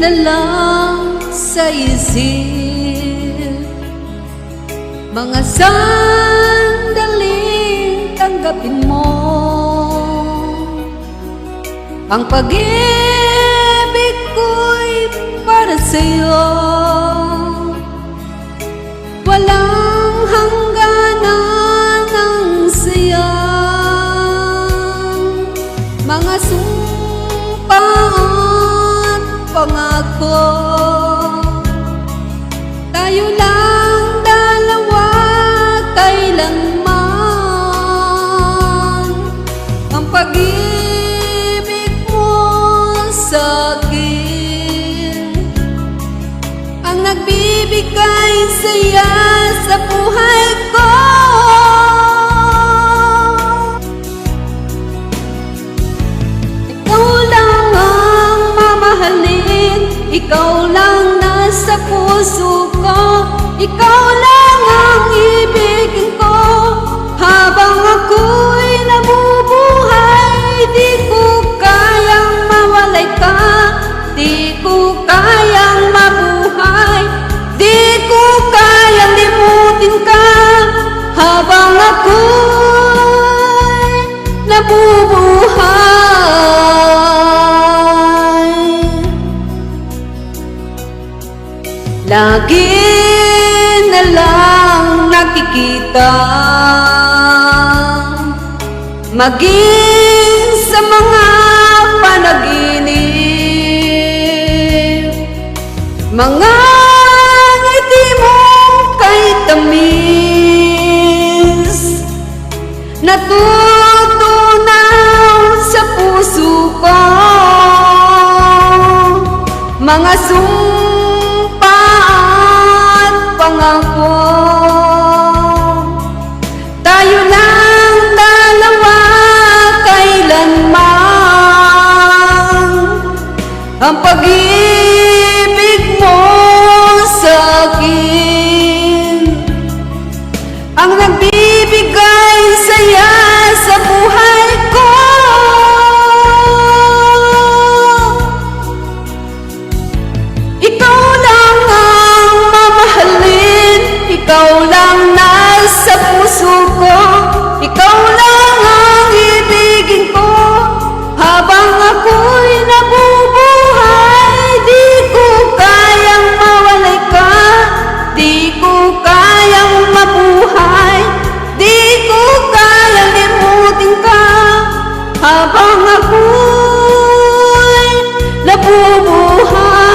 na lang sa isip, mga sandaling tanggapin mo ang pag-ibig ko'y para sa'yo. Walang hangganan ang saya, mga sumpa at pangako. Tayo lang dalawa kailanman, ang pag-ibig mo sa'kin ang nagbibigay saya sa buhay ko. Ikaw lang ang mamahalin, ikaw lang nasa puso ko, ikaw lang ang ibigin ko. Habang ako'y nabubuhay, di ko kayang mawalay ka, di ko kayang mabuhay, di ko kayang limutin ka. Habang ako'y nabubuhay, lagi na lang nakikita, maging sa mga panaginip, mga ngiti mong kay tamis, natutunaw sa puso ko, mga sumpa at pangako. Tayo lang dalawa kailanman, ang pag-ibig mo sa'kin ang nagbibigay saya sa buhay ko. Ikaw lang ang mamahalin, ikaw lang nasa puso ko, ikaw lang ang ibigin ko. Habang ako'y nabubuhay, di ko kayang mawalay ka, di ko kayang mabuhay, di ko kayang limutin ka. Habang ako'y nabubuhay,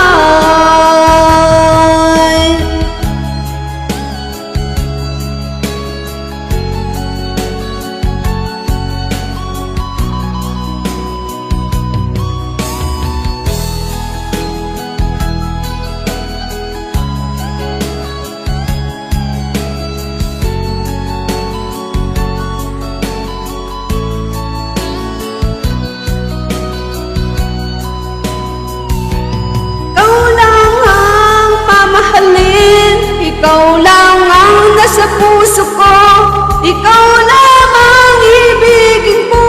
ikaw lang ang nasa puso ko, ikaw lang ang ibigin ko.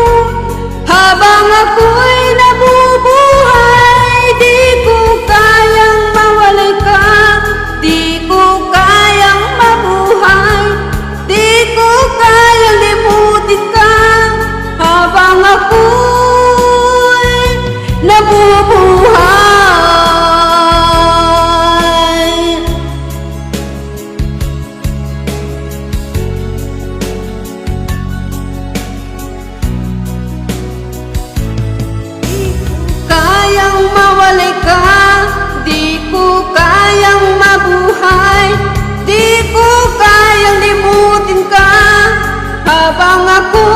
Habang ako'y nabubuhay, di ko kayang mawalay ka, di ko kayang mabuhay, di ko kayang limutin ka. Habang ako'y nabubuhay, mawalay ka, di ko kayang mabuhay, di ko kayang limutin ka. Habang ako